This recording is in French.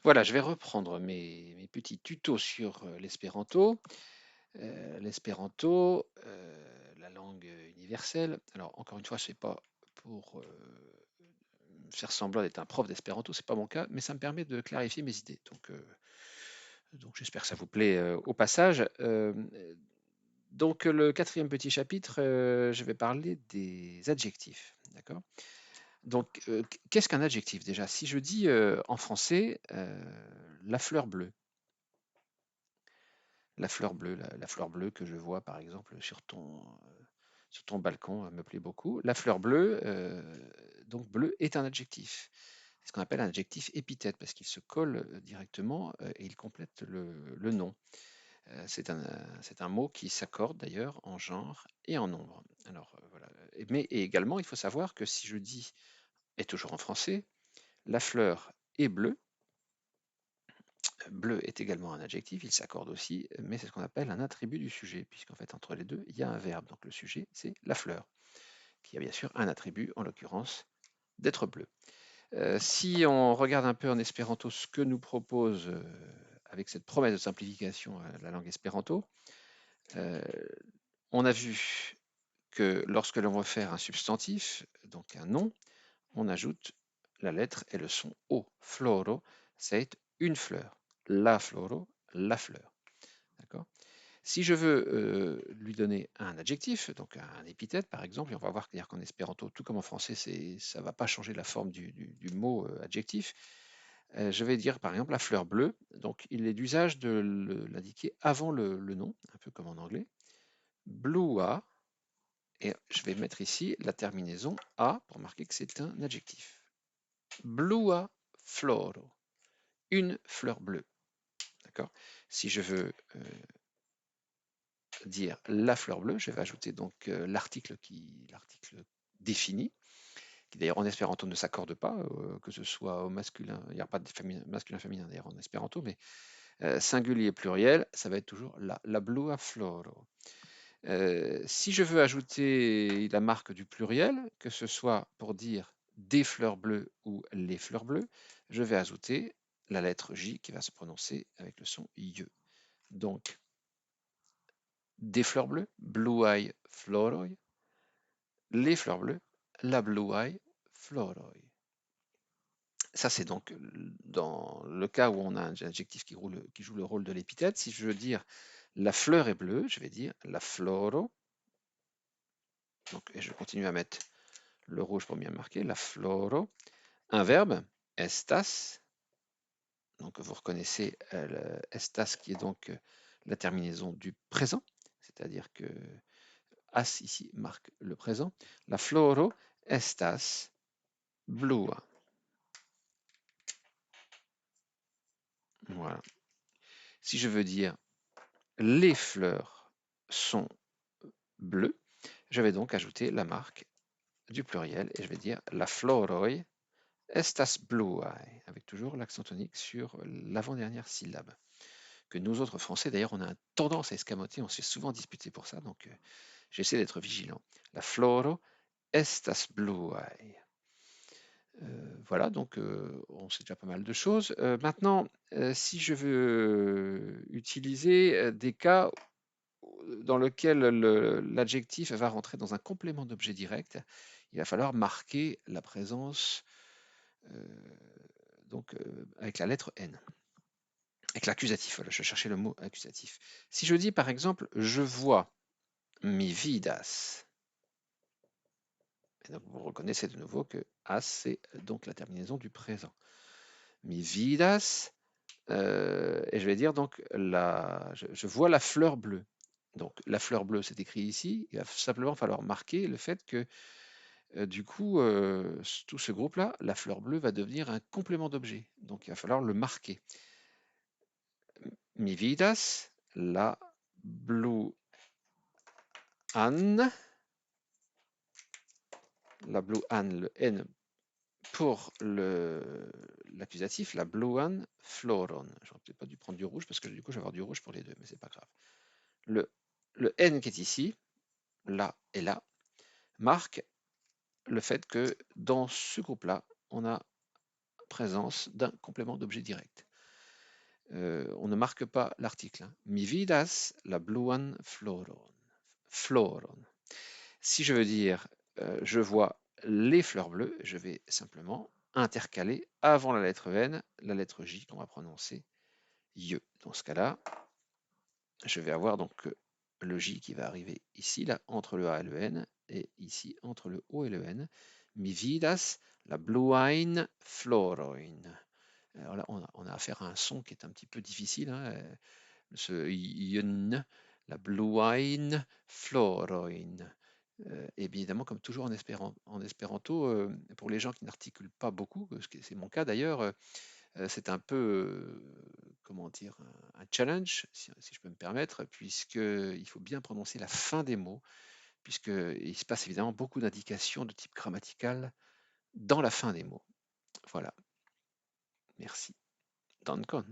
Voilà, je vais reprendre mes petits tutos sur l'espéranto. La langue universelle. Alors, encore une fois, je sais pas pour faire semblant d'être un prof d'espéranto, c'est pas mon cas, mais ça me permet de clarifier mes idées. Donc j'espère que ça vous plaît au passage. Donc, le quatrième petit chapitre, je vais parler des adjectifs. D'accord? Donc, qu'est-ce qu'un adjectif déjà? Si je dis en français la fleur bleue, la fleur bleue que je vois par exemple sur ton balcon me plaît beaucoup. La fleur bleue, donc bleu est un adjectif. C'est ce qu'on appelle un adjectif épithète parce qu'il se colle directement et il complète le nom. C'est un mot qui s'accorde d'ailleurs en genre et en nombre. Alors voilà. Mais et également, il faut savoir que si je dis, et toujours en français, la fleur est bleue, bleu est également un adjectif, il s'accorde aussi, mais c'est ce qu'on appelle un attribut du sujet, puisqu'en fait entre les deux, il y a un verbe. Donc le sujet, c'est la fleur, qui a bien sûr un attribut, en l'occurrence, d'être bleu. Si on regarde un peu en espéranto ce que nous propose, avec cette promesse de simplification la langue espéranto, euh, on a vu que lorsque l'on veut faire un substantif, donc un nom, on ajoute la lettre et le son O. Floro, c'est une fleur. La floro, la fleur. D'accord? Si je veux lui donner un adjectif, donc un épithète par exemple, et on va voir qu'en espéranto, tout comme en français, ça ne va pas changer la forme du mot adjectif, je vais dire par exemple la fleur bleue. Donc il est d'usage de l'indiquer avant le nom, un peu comme en anglais. Blua, et je vais mettre ici la terminaison A pour marquer que c'est un adjectif. Blua floro, une fleur bleue. D'accord? Si je veux dire la fleur bleue, je vais ajouter donc l'article défini, qui d'ailleurs en espéranto ne s'accorde pas, que ce soit au masculin, il n'y a pas de masculin-féminin d'ailleurs en espéranto, mais singulier pluriel, ça va être toujours la blua floro. Si je veux ajouter la marque du pluriel, que ce soit pour dire des fleurs bleues ou les fleurs bleues, je vais ajouter la lettre J qui va se prononcer avec le son IE. Donc, des fleurs bleues, blue eye floroi, les fleurs bleues, la blue eye floroi. Ça, c'est donc dans le cas où on a un adjectif qui joue le rôle de l'épithète. Si je veux dire la fleur est bleue, je vais dire la floro. Donc, et je continue à mettre le rouge pour bien marquer, la floro. Un verbe, estas. Donc, vous reconnaissez estas qui est donc la terminaison du présent, c'est-à-dire que as ici marque le présent. La floro estas blua. Voilà. Si je veux dire les fleurs sont bleues, je vais donc ajouter la marque du pluriel et je vais dire la floroi estas bluae, avec toujours l'accent tonique sur l'avant-dernière syllabe. Que nous autres Français, d'ailleurs, on a tendance à escamoter, on se fait souvent disputer pour ça, donc j'essaie d'être vigilant. La floro estas bluae. Voilà, donc on sait déjà pas mal de choses. Maintenant, si je veux utiliser des cas dans lesquels l'adjectif va rentrer dans un complément d'objet direct, il va falloir marquer la présence avec la lettre N, avec l'accusatif. Voilà, je cherchais le mot accusatif. Si je dis par exemple je vois mi vidas, et donc vous reconnaissez de nouveau que as c'est donc la terminaison du présent. Mi vidas, et je vais dire donc je vois la fleur bleue. Donc la fleur bleue, c'est écrit ici. Il va simplement falloir marquer le fait que du coup, tout ce groupe-là, la fleur bleue va devenir un complément d'objet. Donc il va falloir le marquer. Mi vidas la blue an, la blue an, le n pour l'accusatif, la bluan floron. J'aurais peut-être pas dû prendre du rouge parce que du coup je vais avoir du rouge pour les deux, mais c'est pas grave. Le N qui est ici, là et là, marque le fait que dans ce groupe-là, on a présence d'un complément d'objet direct. on ne marque pas l'article, hein. Mi vidas la bluan floron. Floron. Si je veux dire je vois les fleurs bleues, je vais simplement intercaler avant la lettre N, la lettre J qu'on va prononcer ye. Dans ce cas-là, je vais avoir donc le J qui va arriver ici, là, entre le A et le N, et ici, entre le O et le N. Mi vidas la bluain floroin. Alors là, on a affaire à un son qui est un petit peu difficile, hein, ce yn, la bluain floroin. Et bien évidemment, comme toujours en espéranto, pour les gens qui n'articulent pas beaucoup, ce que c'est mon cas d'ailleurs, c'est un peu, comment dire, un challenge, si je peux me permettre, puisqu'il faut bien prononcer la fin des mots, puisqu'il se passe évidemment beaucoup d'indications de type grammatical dans la fin des mots. Voilà, merci. Dankon.